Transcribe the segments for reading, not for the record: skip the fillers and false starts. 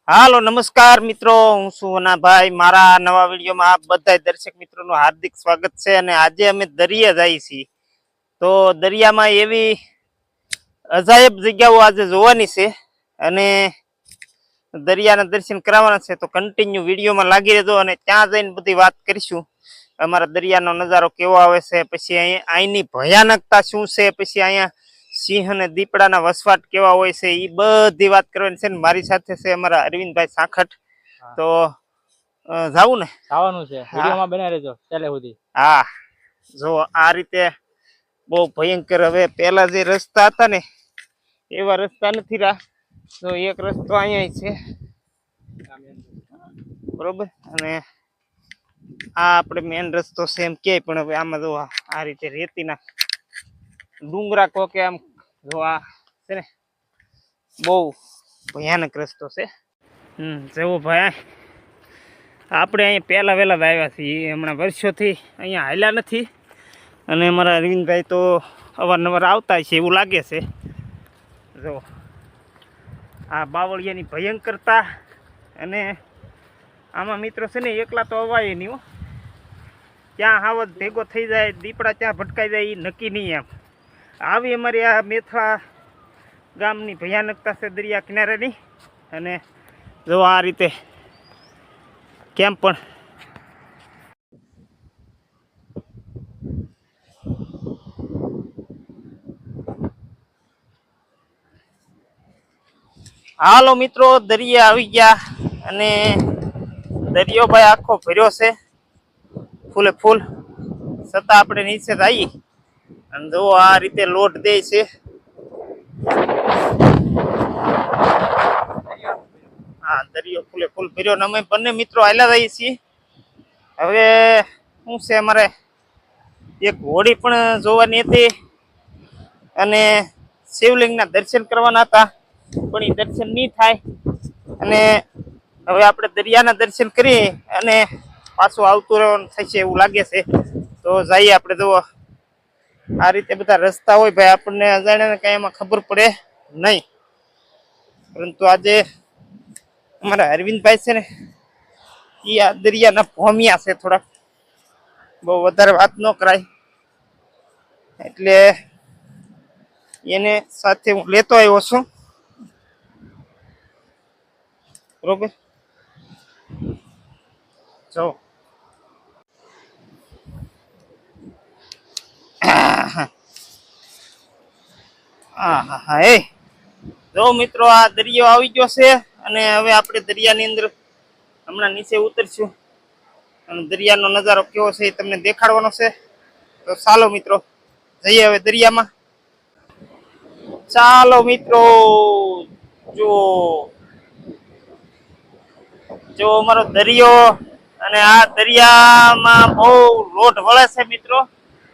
હાલો નમસ્કાર મિત્રો, હું છું વનાભાઈ. મારા નવા વિડીયોમાં આપ બધા દર્શક મિત્રોનું હાર્દિક સ્વાગત છે. અને આજે અમે દરિયા જઈએ છીએ, તો દરિયામાં એવી અજાયબ જગ્યાઓ આજે જોવાની છે અને દરિયાના દર્શન કરાવવાના છે. તો કન્ટિન્યુ વિડીયોમાં લાગી રહેજો અને ત્યાં જઈને બધી વાત કરીશું. અમારા દરિયાનો નજારો કેવો આવે છે, પછી અહીંની ભયાનકતા શું છે, પછી અહીંયા સિંહ અને દીપડાના વસવાટ કેવા હોય છે, એ બધી વાત કરવાની છે. ને મારી સાથે છે અમારા અરવિંદભાઈ સાખટ. તો જાવું ને? જવાનું છે. વિડીયોમાં બને રહેજો ચાલે સુધી. હા, જો આ રીતે બહુ ભયંકર. હવે પેલા જે રસ્તા હતા ને એવા રસ્તા નથી રહ્યા. તો એક રસ્તો અહીંયા છે બરોબર, અને આ આપણે મેન રસ્તો છે એમ કે, પણ હવે આમાં જો આ રીતે રેતીના ડુંગરા કો કે આમ જો આ છે ને બહુ ભયાનક રસ્તો છે. જેવો ભાઈ આપણે અહીંયા પહેલા વહેલા આવ્યા છીએ, હમણાં વર્ષોથી અહીંયા હાલ્યા નથી. અને અમારા અરવિંદભાઈ તો અવારનવાર આવતા છે એવું લાગે છે. જો આ બાવળિયાની ભયંકરતા. અને આમાં મિત્રો છે ને એકલા તો અવાય નહીં હો, ક્યાં હાવત ભેગો થઈ જાય, દીપડા ત્યાં ભટકાઈ જાય એ નક્કી નહીં. એમ આવી અમારી આ મેથા ગામની ભયાનકતા છે દરિયા કિનારેની. અને જો આ રીતે કેમ પણ હાલો મિત્રો, દરિયા આવી ગયા. અને દરિયો ભાઈ આખો ભર્યો છે ફૂલે ફૂલ. છતાં આપણે નીચે જઈએ અને જો આ રીતે લોટ દે છે. હા, દરિયો ફૂલે ફૂલ ભર્યો ને અમે બંને મિત્રો હાલ્યા જઈએ છીએ. હવે શું છે, અમારે એક હોડી પણ જોવાની હતી અને શિવલિંગના દર્શન કરવાના હતા, પણ એ દર્શન નહીં થાય. અને હવે આપણે દરિયાના દર્શન કરી અને પાછું આવતું રહેવાનું થશે એવું લાગે છે. તો જઈએ આપણે. જુઓ આ રીતે બધા રસ્તા હોય ભાઈ, આપણને અજાણ્યાને કઈ એમાં ખબર પડે નહીં. પરંતુ આજે અમારા અરવિંદભાઈ છે ને એ આ દરિયાના ભોમિયા છે, થોડાક બહુ વધારે વાત ન કરાય, એટલે એને સાથે હું લેતો આવ્યો છું બરોબર. જો હા, જો મિત્રો આ દરિયો આવી ગયો છે. અને હવે આપણે દરિયાની અંદર હમણાં નીચે ઉતરશું અને દરિયાનો નજારો કેવો છે એ તમને દેખાડવાનો છે. તો ચાલો મિત્રો જઈએ હવે દરિયામાં. ચાલો મિત્રો, જો અમારો દરિયો. અને આ દરિયામાં બહુ લોટ વળે છે મિત્રો,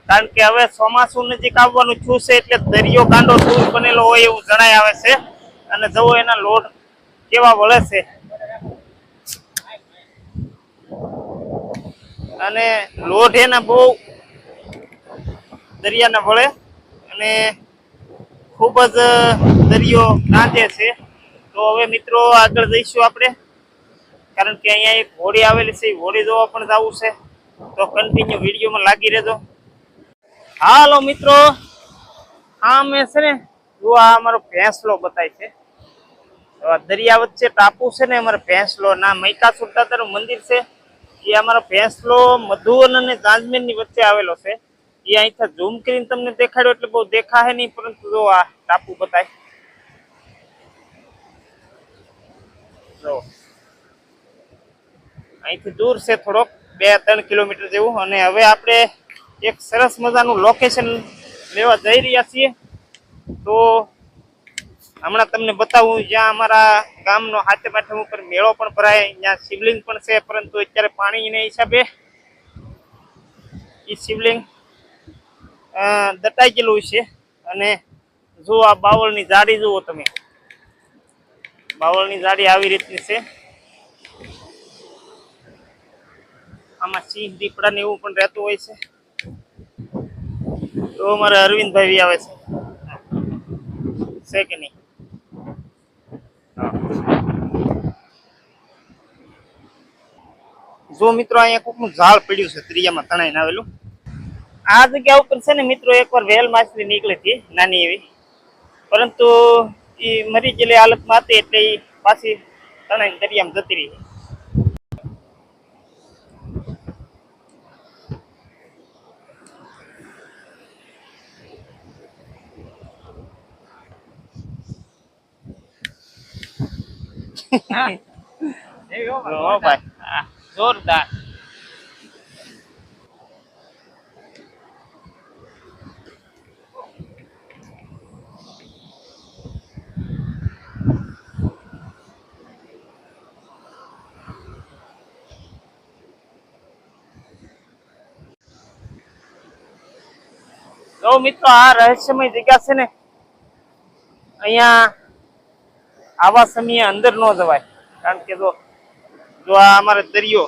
કારણ કે હવે ચોમાસું નજીક આવવાનું થયું છે, એટલે દરિયો ગાંડો દૂર બનેલો હોય એવું જણાય આવે છે. અને જવો એના લોટ કેવા વળે છે. અને લોટ એના બહુ દરિયાના વળે અને ખૂબ જ દરિયો ગાંધે છે. તો હવે મિત્રો આગળ જઈશું આપણે, કારણ કે અહીંયા એક હોડી આવેલી છે, હોડી જોવા પણ જવું છે. તો કન્ટિન્યુ વિડીયોમાં લાગી રહેજો. હાલો મિત્રો, આ મેં છે ને જો આ અમારો ભેંસલો બતાય છે. દરિયા વચ્ચે ટાપુ છે ને અમારો ભેંસલો ના મૈકાસુર દાદાનું મંદિર છે. એ અમારો ભેંસલો મધુવન અને જાજમેર ની વચ્ચે આવેલો છે. એ અહીંથી ઝૂમ કરીને તમને દેખાડ્યો એટલે બહુ દેખાશે નહીં, પરંતુ જો આ ટાપુ બતાય. જો અહીંથી દૂર છે થોડોક, 2-3 કિલોમીટર જેવું. અને હવે આપણે એક સરસ મજાનું લોકેશન લેવા જઈ રહ્યા છીએ. તો હમણાં તમને બતાવું, જ્યાં અમારા ગામનો હાથમ આઠમ ઉપર મેળો પણ ભરાય, ત્યાં શિવલિંગ પણ છે. પરંતુ અત્યારે પાણીના હિસાબે એ શિવલિંગ દટાઈ ગયેલું છે. અને જો આ બાવળની જાડી જુઓ તમે, બાવળની જાડી આવી રીતની છે. આમાં સિંહ દીપડા ને એવું પણ રહેતું હોય છે. તો અમારા અરવિંદભાઈ આવે છે કે નહીં? જો મિત્રો અહીંયા કોકનું ઝાડ પડ્યું છે દરિયામાં તણાઈને આવેલું. આ જગ્યા ઉપર છે ને મિત્રો એકવાર વેલ માછલી નીકળી હતી નાની એવી, પરંતુ એ મરી ગયેલી હાલતમાં હતી એટલે એ પાછી તણાઈને દરિયામાં જતી રહી. ઓ ભાઈ હા, જોરદાર. જો મિત્રો આ રહસ્યમય જગ્યા છે ને, અહીંયા આવા સમયે અંદર ન જવાય, કારણ કે જો આ અમારે દરિયો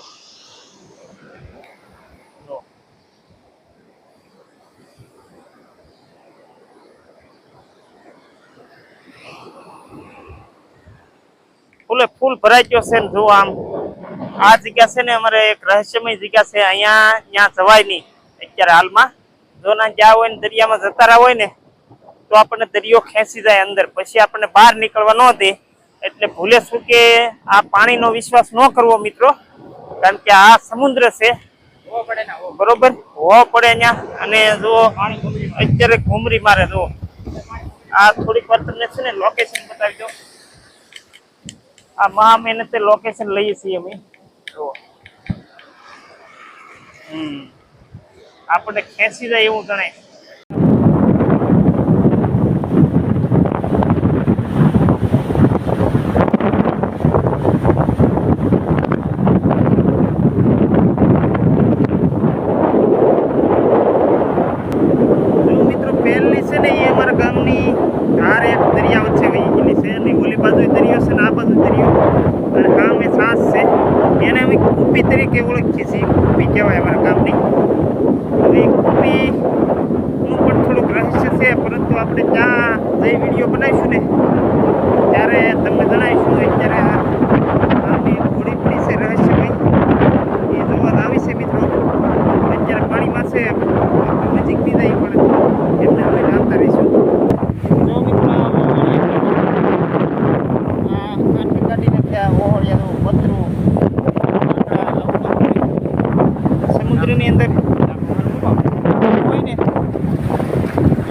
ફૂલે ફૂલ ભરાઈ ગયો છે ને. જો આમ આ જગ્યા છે ને અમારે એક રહસ્યમય જગ્યા છે, અહીંયા ત્યાં જવાય નહીં અત્યારે હાલમાં. જો ના જ્યાં હોય ને દરિયામાં જતા રહ્યા હોય ને તો આપણને દરિયો ખેંચી જાય અંદર, પછી આપણને બહાર નીકળવા ન દે. એટલે ભૂલે શું કે આ પાણીનો વિશ્વાસ ન કરવો મિત્રો, કારણ કે આ સમુદ્ર છે બરોબર, હોવા પડે અહીંયા. અને જો અત્યારે ઘૂમરી મારે, જો આ થોડીક વાર તમને છે ને લોકેશન બતાવી દો. આ મહા મહેનતે લોકેશન લઈએ છીએ અમે. જો આપણને ખેંચી જાય એવું જણાય. તરીકે ઓળખીએ છીએ, કુપી કહેવાય અમારા ગામની. હવે કુપીનું પણ થોડુંક રહસ્ય છે, પરંતુ આપણે ત્યાં જે વિડીયો બનાવીશું ને ત્યારે તમને જણાવીશું. અત્યારે આ ઘોડી પડી છે રહસ્યમય, એ જોવા આવી છે મિત્રો. અત્યારે પાણીમાં છે, નજીક ની જાય પણ એમને હવે આવતા રહીશું. જો મિત્રો કાઠી કાઢીને ત્યાં ઓહળિયાનું પતરું સમુદ્રની અંદર હોય ને,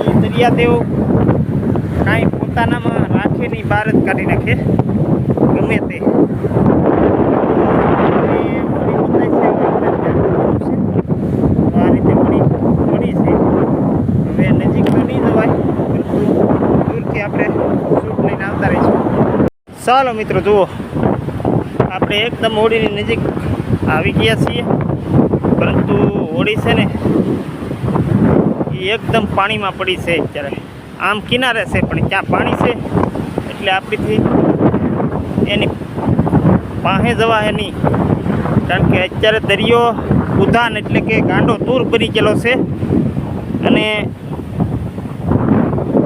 એ દરિયાદેવ કાંઈ પોતાનામાં રાખે નહીં, બહાર જ કાઢી નાખે ગમે તે. આ રીતે મળી છે. હવે નજીક તો નહીં જવાય, પરંતુ દૂરથી આપણે શૂટ લઈને આવતા રહીશું. ચાલો મિત્રો જુઓ, આપણે એકદમ હોડીની નજીક આવી ગયા છીએ, પરંતુ હોડી છે ને એ એકદમ પાણીમાં પડી છે અત્યારે. આમ કિનારે છે પણ ક્યાં પાણી છે, એટલે આપણીથી એની પાસે જવાય નહીં, કારણ કે અત્યારે દરિયો ઉધાન એટલે કે ગાંડો દૂર ભરી ગયેલો છે. અને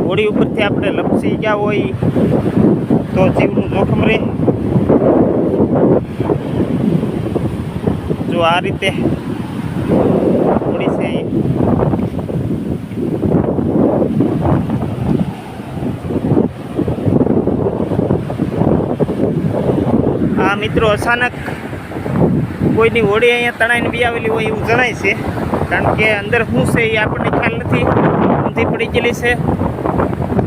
હોડી ઉપરથી આપણે લપસી ગયા હોય તો જીવનું જોખમ રહે. જો આ રીતે હોડી છે. આ મિત્રો અચાનક કોઈની હોડી અહીંયા તણાઈને બી આવેલી હોય એવું જણાય છે, કારણ કે અંદર શું છે એ આપણને ખ્યાલ નથી, ઊંધી પડી ગયેલી છે.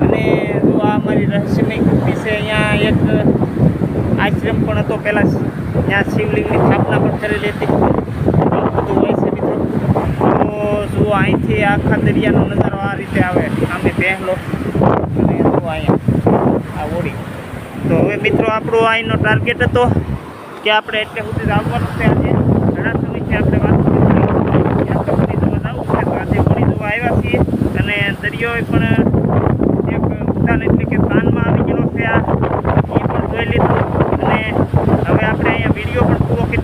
અને જો આ અમારી રહસ્યમય કુપી છે. અહીંયા એક આશ્રમ પણ હતો પહેલાં, ત્યાં શિવલિંગની સ્થાપના પણ કરેલી હતી. બધું હોય છે મિત્રો. તો જુઓ અહીંથી આખા દરિયાનો નજારો આ રીતે આવે, આમે પહેલો અને જુઓ અહીંયા આ હોડી. તો હવે મિત્રો આપણો અહીંનો ટાર્ગેટ હતો કે આપણે એટલે સુધી જ આવવાનું છે. આજે ઘણા સમયથી આપણે વાત કરી ત્યાં તો હોડી જોવા જવું છે, તો આજે હોડી જોવા આવ્યા છીએ. અને દરિયો પણ એક ઉદ્યાન એટલે કે તાનમાં આવી ગયેલો છે, આ એ પણ જોઈ લીધું. અને હવે આપણે અહીંયા વિડીયો પણ પૂરો કરી